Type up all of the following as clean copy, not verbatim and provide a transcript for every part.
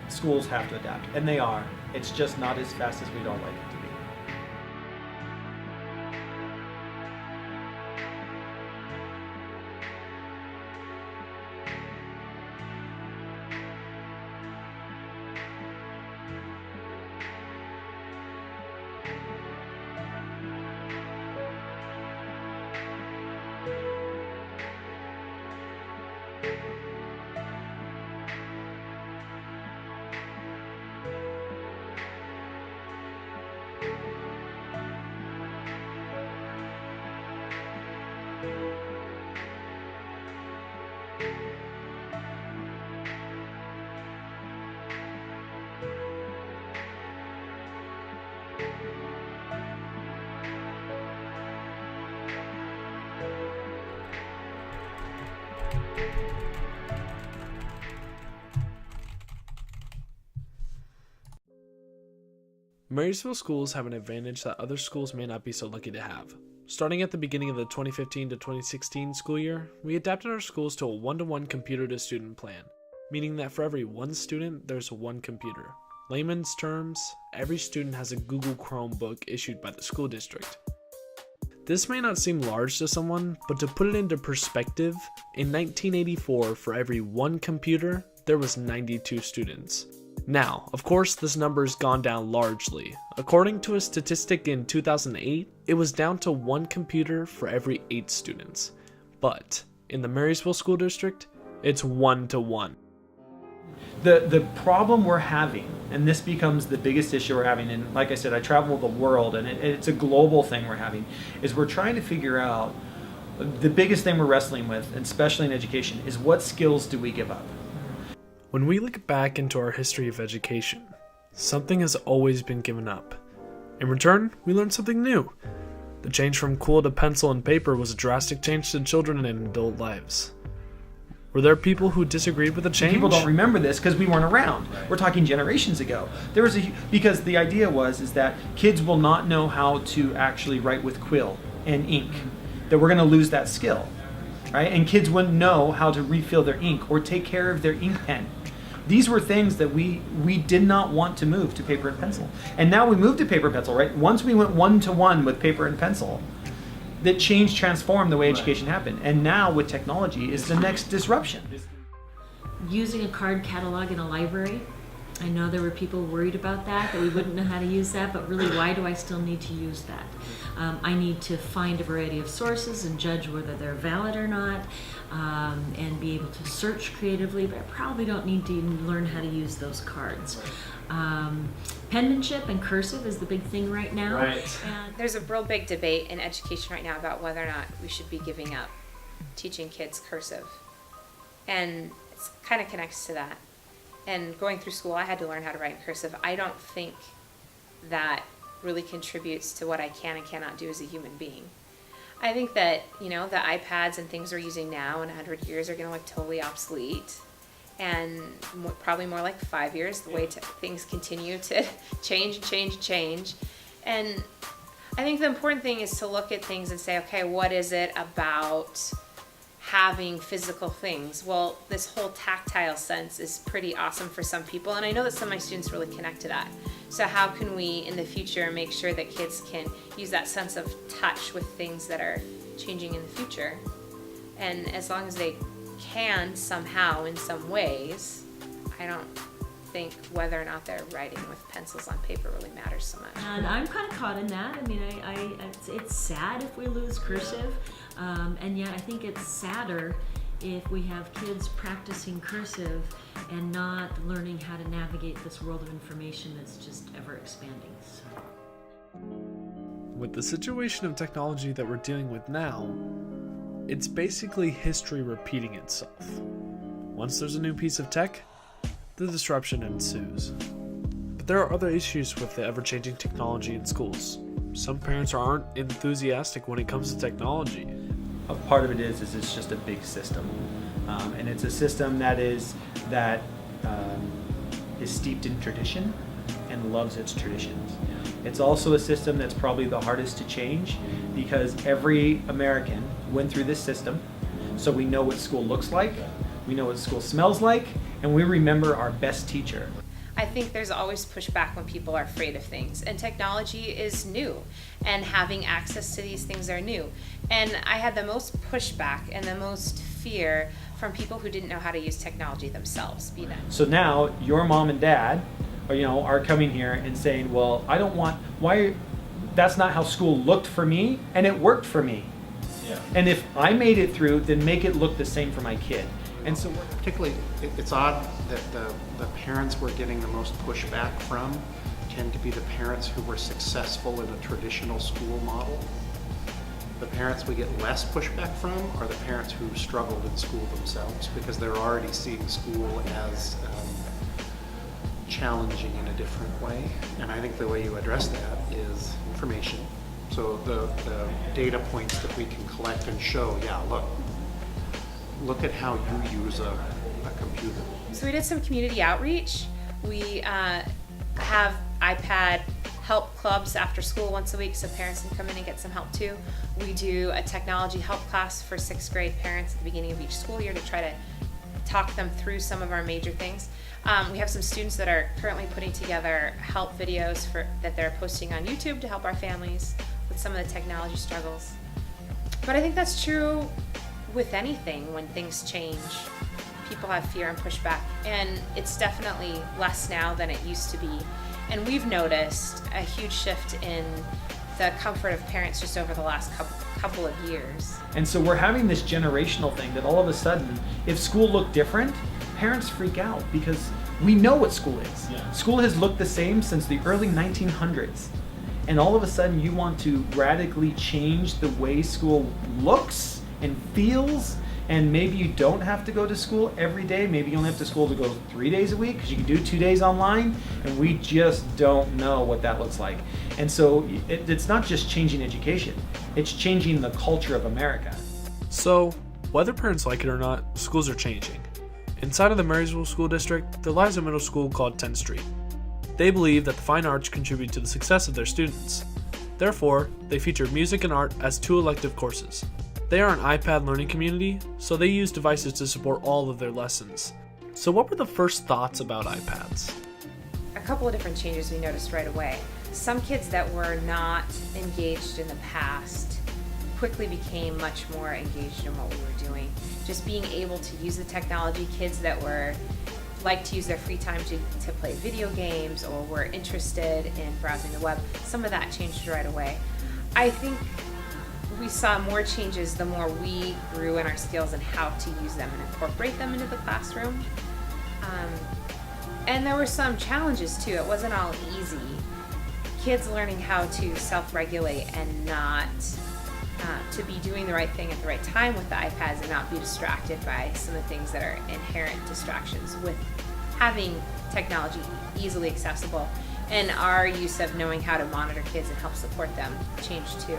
schools have to adapt, and they are. It's just not as fast as we'd all like it to be. Marysville schools have an advantage that other schools may not be so lucky to have. Starting at the beginning of the 2015 to 2016 school year, we adapted our schools to a one-to-one computer-to-student plan, meaning that for every one student, there's one computer. Layman's terms, every student has a Google Chromebook issued by the school district. This may not seem large to someone, but to put it into perspective, in 1984, for every one computer, there was 92 students. Now, of course, this number has gone down largely. According to a statistic in 2008, it was down to one computer for every 8 students. But in the Marysville School District, it's 1-to-1. The problem we're having, and this becomes the biggest issue we're having, and like I said, I travel the world, and it's a global thing we're having, is we're trying to figure out, the biggest thing we're wrestling with, and especially in education, is what skills do we give up? When we look back into our history of education, something has always been given up. In return, we learned something new. The change from quill to pencil and paper was a drastic change to children and adult lives. Were there people who disagreed with the change? People don't remember this because we weren't around. We're talking generations ago. Because the idea is that kids will not know how to actually write with quill and ink. That we're going to lose that skill, right? And kids wouldn't know how to refill their ink or take care of their ink pen. These were things that we did not want to move to paper and pencil. And now we moved to paper and pencil, right? Once we went 1-to-1 with paper and pencil, that transformed the way education happened. And now with technology is the next disruption. Using a card catalog in a library, I know there were people worried about that we wouldn't know how to use that, but really, why do I still need to use that? I need to find a variety of sources and judge whether they're valid or not, and be able to search creatively, but I probably don't need to even learn how to use those cards. Penmanship and cursive is the big thing right now. Right. And There's a real big debate in education right now about whether or not we should be giving up teaching kids cursive. And it kind of connects to that. And going through school, I had to learn how to write in cursive. I don't think that really contributes to what I can and cannot do as a human being. I think that, the iPads and things we're using now in 100 years are going to look totally obsolete. And probably more like 5 years, the way things continue to change. And I think the important thing is to look at things and say, okay, what is it about having physical things? Well, this whole tactile sense is pretty awesome for some people, and I know that some of my students really connect to that. So how can we in the future make sure that kids can use that sense of touch with things that are changing in the future? And as long as they can somehow in some ways, I don't think whether or not they're writing with pencils on paper really matters so much. And I'm kind of caught in that. I mean, it's sad if we lose cursive, and yet I think it's sadder if we have kids practicing cursive and not learning how to navigate this world of information that's just ever expanding. So. With the situation of technology that we're dealing with now, it's basically history repeating itself. Once there's a new piece of tech, the disruption ensues. But there are other issues with the ever-changing technology in schools. Some parents aren't enthusiastic when it comes to technology. A part of it is it's just a big system, and it's a system that is steeped in tradition and loves its traditions. It's also a system that's probably the hardest to change because every American went through this system, so we know what school looks like, we know what school smells like, and we remember our best teacher. I think there's always pushback when people are afraid of things, and technology is new, and having access to these things are new. And I had the most pushback and the most fear from people who didn't know how to use technology themselves, be that. So now your mom and dad are coming here and saying, well, I don't want, why, that's not how school looked for me, and it worked for me. Yeah. And if I made it through, then make it look the same for my kid. And so Particularly, it's odd that the parents we're getting the most pushback from tend to be the parents who were successful in a traditional school model. The parents we get less pushback from are the parents who struggled in school themselves, because they're already seeing school as challenging in a different way. And I think the way you address that is information. So the data points that we can collect and show, yeah, look at how you use a computer. So we did some community outreach. We have iPad help clubs after school once a week, so parents can come in and get some help too. We do a technology help class for 6th grade parents at the beginning of each school year to try to talk them through some of our major things. We have some students that are currently putting together help videos that they're posting on YouTube to help our families with some of the technology struggles. But I think that's true with anything. When things change, people have fear and pushback, and it's definitely less now than it used to be. And we've noticed a huge shift in the comfort of parents just over the last couple of years. And so we're having this generational thing that all of a sudden, if school looked different, parents freak out because we know what school is. Yeah. School has looked the same since the early 1900s. And all of a sudden you want to radically change the way school looks and feels, and maybe you don't have to go to school every day. Maybe you only have to school to go 3 days a week because you can do 2 days online, and we just don't know what that looks like. And so it's not just changing education, it's changing the culture of America. So, whether parents like it or not, schools are changing. Inside of the Marysville School District, there lies a middle school called 10th Street. They believe that the fine arts contribute to the success of their students. Therefore, they feature music and art as 2 elective courses. They are an iPad learning community, so they use devices to support all of their lessons. So what were the first thoughts about iPads? A couple of different changes we noticed right away. Some kids that were not engaged in the past quickly became much more engaged in what we were doing. Just being able to use the technology, kids that like to use their free time to play video games or were interested in browsing the web, some of that changed right away. I think we saw more changes the more we grew in our skills and how to use them and incorporate them into the classroom. And there were some challenges too. It wasn't all easy. Kids learning how to self-regulate and not to be doing the right thing at the right time with the iPads and not be distracted by some of the things that are inherent distractions with having technology easily accessible. And our use of knowing how to monitor kids and help support them changed too.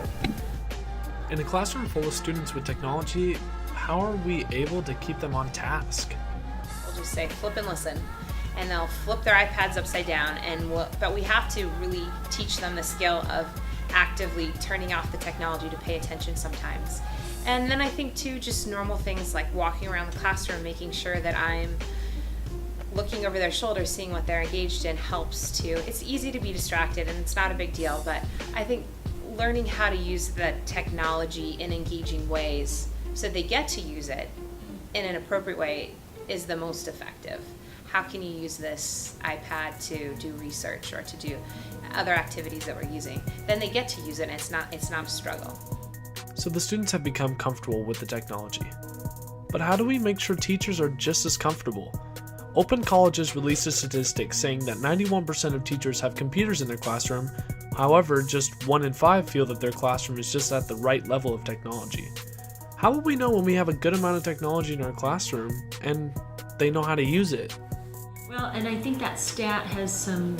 In a classroom full of students with technology, how are we able to keep them on task? We'll just say flip and listen, and they'll flip their iPads upside down, but we have to really teach them the skill of actively turning off the technology to pay attention sometimes. And then I think too, just normal things like walking around the classroom, making sure that I'm looking over their shoulder, seeing what they're engaged in helps too. It's easy to be distracted and it's not a big deal, but I think learning how to use the technology in engaging ways so they get to use it in an appropriate way is the most effective. How can you use this iPad to do research or to do other activities that we're using? Then they get to use it and it's not a struggle. So the students have become comfortable with the technology. But how do we make sure teachers are just as comfortable? Open Colleges released a statistic saying that 91% of teachers have computers in their classroom. However, just 1 in 5 feel that their classroom is just at the right level of technology. How will we know when we have a good amount of technology in our classroom and they know how to use it? Well, and I think that stat has some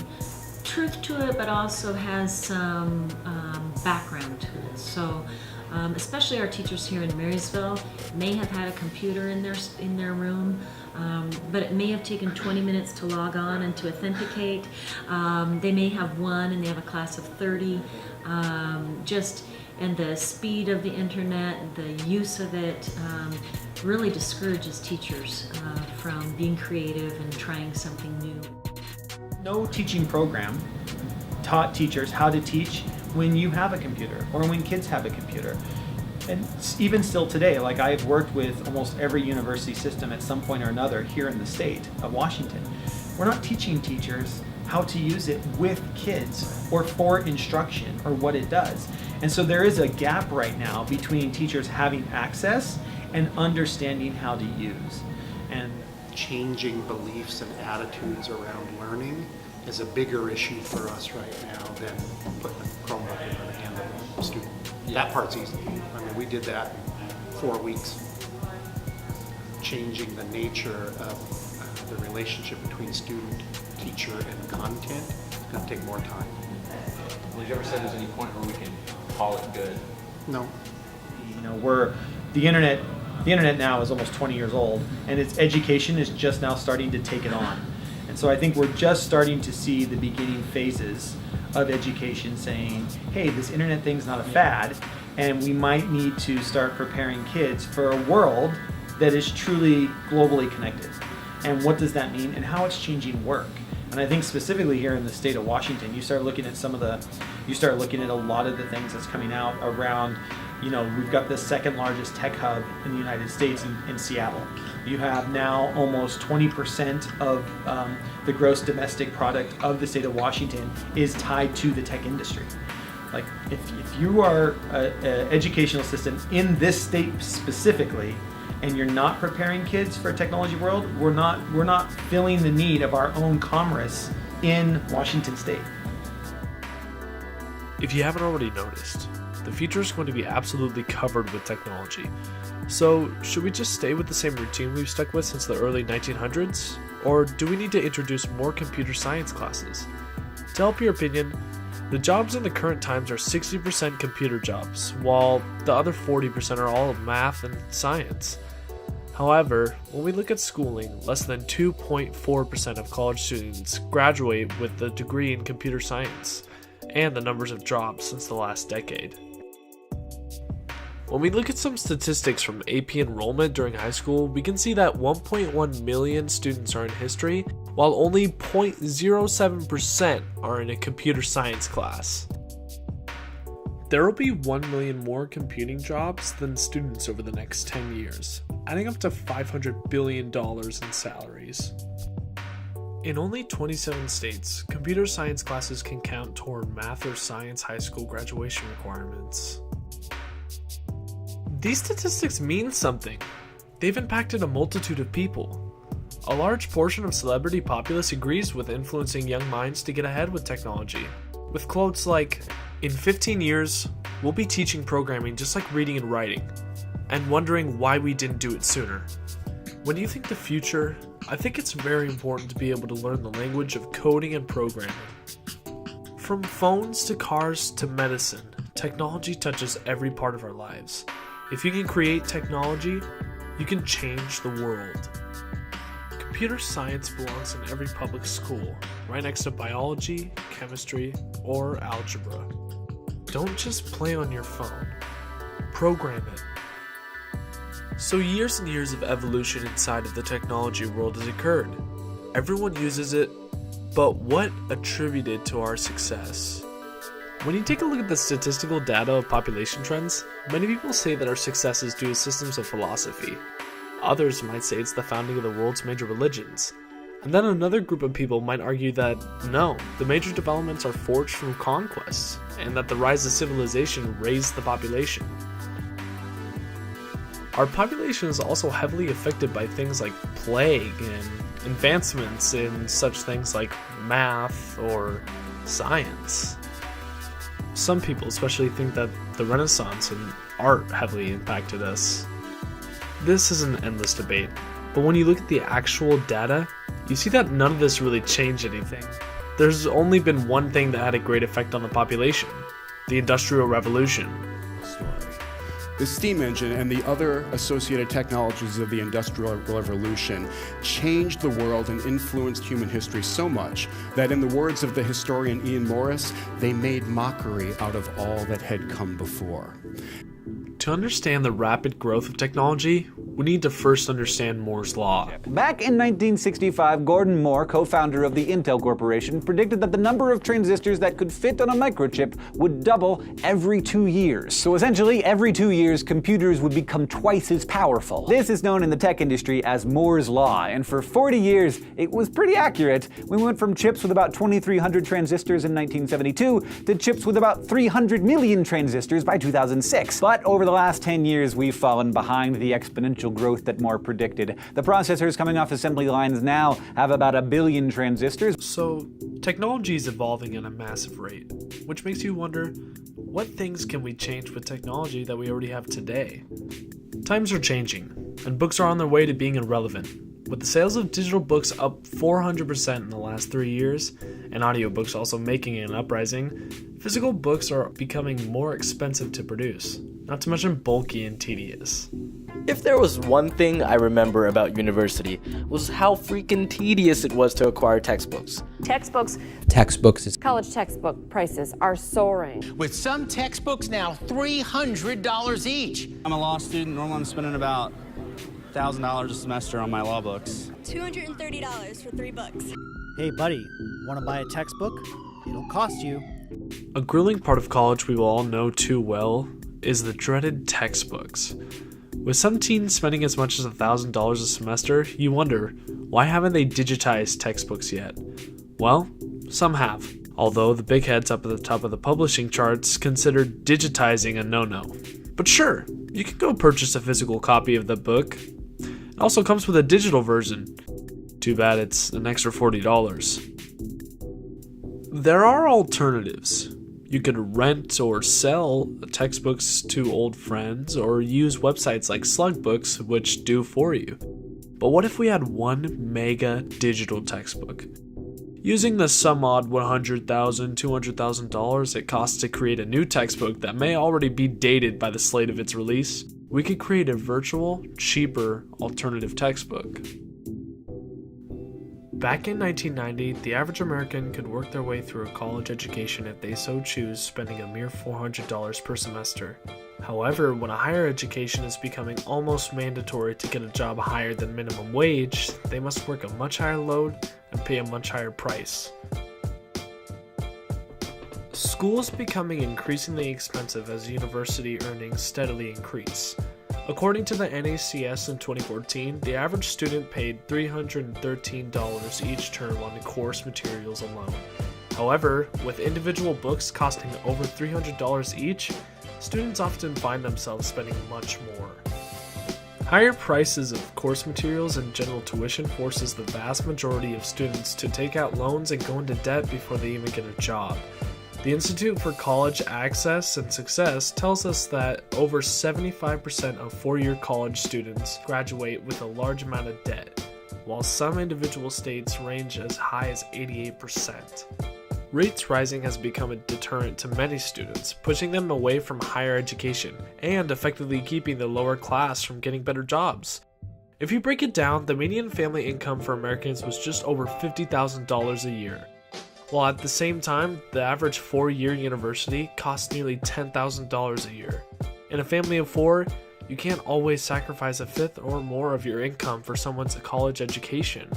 truth to it, but also has some background to it. So, especially our teachers here in Marysville may have had a computer in their room, but it may have taken 20 minutes to log on and to authenticate. They may have one and they have a class of 30. And the speed of the internet, the use of it, really discourages teachers from being creative and trying something new. No teaching program taught teachers how to teach when you have a computer or when kids have a computer. And even still today, like I've worked with almost every university system at some point or another here in the state of Washington. We're not teaching teachers how to use it with kids or for instruction or what it does. And so there is a gap right now between teachers having access and understanding how to use. And changing beliefs and attitudes around learning is a bigger issue for us right now than putting a Chromebook in the hand of a student. That part's easy. I mean, we did that in 4 weeks. Changing the nature of the relationship between student, teacher, and content is going to take more time. Would you ever say there's any point where we can call it good? No. you know, the internet now is almost 20 years old, and its education is just now starting to take it on. And so I think we're just starting to see the beginning phases of education saying, hey, this internet thing's not a fad, and we might need to start preparing kids for a world that is truly globally connected. And what does that mean, and how it's changing work? And I think specifically here in the state of Washington, you start looking at a lot of the things that's coming out around, you know, we've got the second largest tech hub in the United States in Seattle. You have now almost 20% of the gross domestic product of the state of Washington is tied to the tech industry. Like, if you are an educational system in this state specifically, and you're not preparing kids for a technology world, we're not filling the need of our own commerce in Washington State. If you haven't already noticed, the future is going to be absolutely covered with technology. So, should we just stay with the same routine we've stuck with since the early 1900s? Or do we need to introduce more computer science classes? To help your opinion, the jobs in the current times are 60% computer jobs, while the other 40% are all math and science. However, when we look at schooling, less than 2.4% of college students graduate with a degree in computer science, and the numbers have dropped since the last decade. When we look at some statistics from AP enrollment during high school, we can see that 1.1 million students are in history, while only 0.07% are in a computer science class. There will be 1 million more computing jobs than students over the next 10 years, adding up to $500 billion in salaries. In only 27 states, computer science classes can count toward math or science high school graduation requirements. These statistics mean something. They've impacted a multitude of people. A large portion of celebrity populace agrees with influencing young minds to get ahead with technology, with quotes like, "In 15 years, we'll be teaching programming just like reading and writing, and wondering why we didn't do it sooner." When you think the future, I think it's very important to be able to learn the language of coding and programming. From phones to cars to medicine, technology touches every part of our lives. If you can create technology, you can change the world. Computer science belongs in every public school, right next to biology, chemistry, or algebra. Don't just play on your phone. Program it. So years and years of evolution inside of the technology world has occurred. Everyone uses it, but what attributed to our success? When you take a look at the statistical data of population trends, many people say that our success is due to systems of philosophy. Others might say it's the founding of the world's major religions. And then another group of people might argue that no, the major developments are forged from conquests, and that the rise of civilization raised the population. Our population is also heavily affected by things like plague and advancements in such things like math or science. Some people especially think that the Renaissance and art heavily impacted us. This is an endless debate, but when you look at the actual data, you see that none of this really changed anything. There's only been one thing that had a great effect on the population: the Industrial Revolution. The steam engine and the other associated technologies of the Industrial Revolution changed the world and influenced human history so much that, in the words of the historian Ian Morris, they made mockery out of all that had come before. To understand the rapid growth of technology, we need to first understand Moore's Law. Back in 1965, Gordon Moore, co-founder of the Intel Corporation, predicted that the number of transistors that could fit on a microchip would double every 2 years. So essentially, every 2 years, computers would become twice as powerful. This is known in the tech industry as Moore's Law, and for 40 years, it was pretty accurate. We went from chips with about 2,300 transistors in 1972 to chips with about 300 million transistors by 2006. But over the last 10 years, we've fallen behind the exponential growth that Moore predicted. The processors coming off assembly lines now have about 1 billion transistors. So, technology is evolving at a massive rate, which makes you wonder, what things can we change with technology that we already have today? Times are changing, and books are on their way to being irrelevant. With the sales of digital books up 400% in the last 3 years, and audiobooks also making an uprising, physical books are becoming more expensive to produce, not to mention bulky and tedious. If there was one thing I remember about university, was how freaking tedious it was to acquire textbooks. Textbooks, college textbook prices are soaring. With some textbooks now $300 each. I'm a law student. Normally I'm spending about $1,000 a semester on my law books. $230 for 3 books. Hey buddy, want to buy a textbook? It'll cost you. A grueling part of college we will all know too well is the dreaded textbooks. With some teens spending as much as $1,000 a semester, you wonder, why haven't they digitized textbooks yet? Well, some have, although the big heads up at the top of the publishing charts consider digitizing a no-no. But sure, you can go purchase a physical copy of the book. It also comes with a digital version. Too bad it's an extra $40. There are alternatives. You could rent or sell textbooks to old friends, or use websites like Slugbooks, which do for you. But what if we had one mega digital textbook? Using the some odd $100,000, $200,000 it costs to create a new textbook that may already be dated by the slate of its release, we could create a virtual, cheaper alternative textbook. Back in 1990, the average American could work their way through a college education if they so choose, spending a mere $400 per semester. However, when a higher education is becoming almost mandatory to get a job higher than minimum wage, they must work a much higher load and pay a much higher price. School is becoming increasingly expensive as university earnings steadily increase. According to the NACS in 2014, the average student paid $313 each term on course materials alone. However, with individual books costing over $300 each, students often find themselves spending much more. Higher prices of course materials and general tuition forces the vast majority of students to take out loans and go into debt before they even get a job. The Institute for College Access and Success tells us that over 75% of four-year college students graduate with a large amount of debt, while some individual states range as high as 88%. Rates rising has become a deterrent to many students, pushing them away from higher education and effectively keeping the lower class from getting better jobs. If you break it down, the median family income for Americans was just over $50,000 a year, while at the same time, the average four-year university costs nearly $10,000 a year. In a family of four, you can't always sacrifice a fifth or more of your income for someone's college education.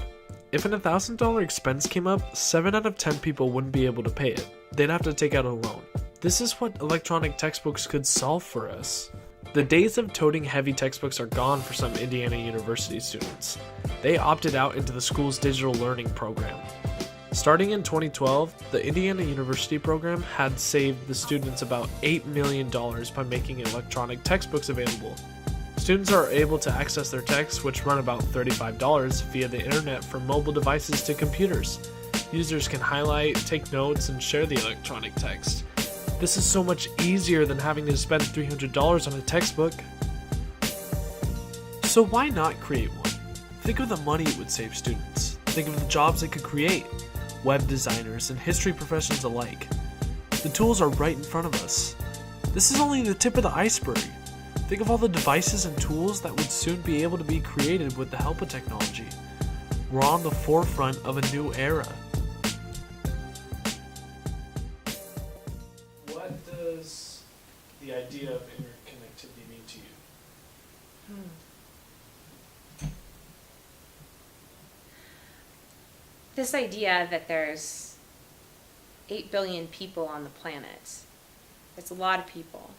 If an $1,000 expense came up, 7 out of 10 people wouldn't be able to pay it. They'd have to take out a loan. This is what electronic textbooks could solve for us. The days of toting heavy textbooks are gone for some Indiana University students. They opted out into the school's digital learning program. Starting in 2012, the Indiana University program had saved the students about $8 million by making electronic textbooks available. Students are able to access their texts, which run about $35, via the internet from mobile devices to computers. Users can highlight, take notes, and share the electronic text. This is so much easier than having to spend $300 on a textbook. So why not create one? Think of the money it would save students. Think of the jobs it could create. Web designers and history professions alike. The tools are right in front of us. This is only the tip of the iceberg. Think of all the devices and tools that would soon be able to be created with the help of technology. We're on the forefront of a new era. What does the idea of interconnectivity mean to you? this idea that there's 8 billion people on the planet, it's a lot of people,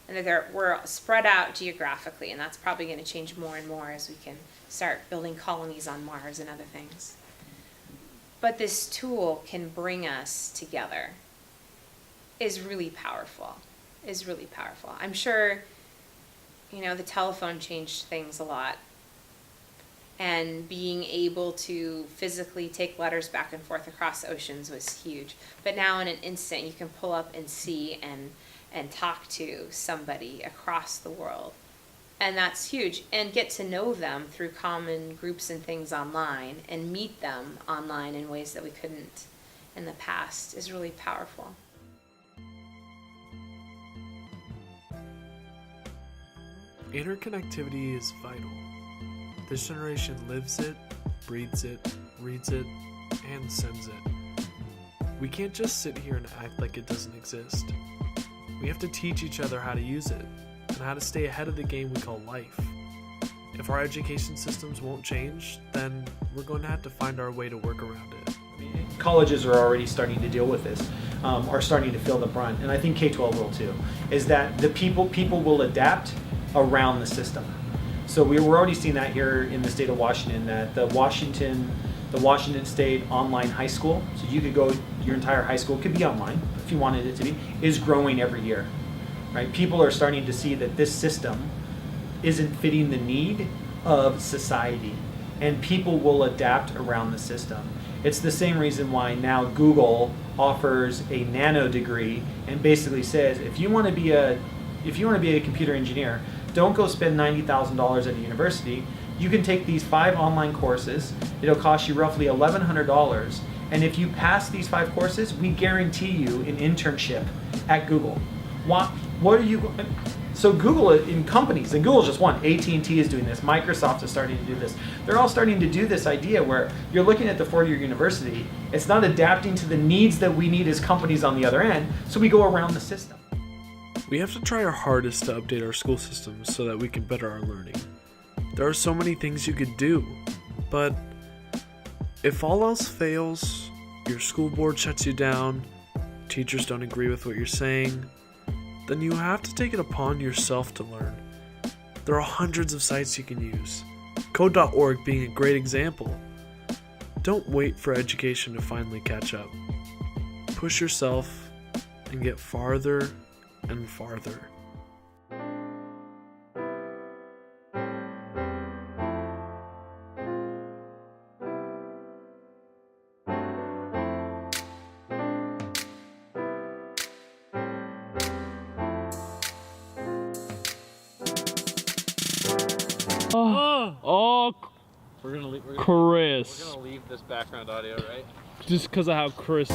and that we're spread out geographically, and that's probably going to change more and more as we can start building colonies on Mars and other things. But this tool can bring us together is really powerful, I'm sure, the telephone changed things a lot. And being able to physically take letters back and forth across oceans was huge. But now in an instant, you can pull up and see and talk to somebody across the world. And that's huge. And get to know them through common groups and things online, and meet them online in ways that we couldn't in the past is really powerful. Interconnectivity is vital. This generation lives it, breathes it, reads it, and sends it. We can't just sit here and act like it doesn't exist. We have to teach each other how to use it, and how to stay ahead of the game we call life. If our education systems won't change, then we're going to have to find our way to work around it. Colleges are already starting to deal with this, are starting to feel the brunt, and I think K-12 will too, is that the people will adapt around the system. So we're already seeing that here in the state of Washington, that the Washington State online high school, so you could go, your entire high school could be online if you wanted it to be, is growing every year, right? People are starting to see that this system isn't fitting the need of society, and people will adapt around the system. It's the same reason why now Google offers a nano degree and basically says, if you want to be a computer engineer, don't go spend $90,000 at a university. You can take these 5 online courses. It'll cost you roughly $1,100. And if you pass these 5 courses, we guarantee you an internship at Google. What are you? So Google in companies, and Google's just one. AT&T is doing this. Microsoft is starting to do this. They're all starting to do this idea where you're looking at the 4-year university. It's not adapting to the needs that we need as companies on the other end. So we go around the system. We have to try our hardest to update our school systems so that we can better our learning. There are so many things you could do, but if all else fails, your school board shuts you down, teachers don't agree with what you're saying, then you have to take it upon yourself to learn. There are hundreds of sites you can use, code.org being a great example. Don't wait for education to finally catch up. Push yourself and get farther and farther. We're gonna Chris. leave this background audio, right? Just because of how Chris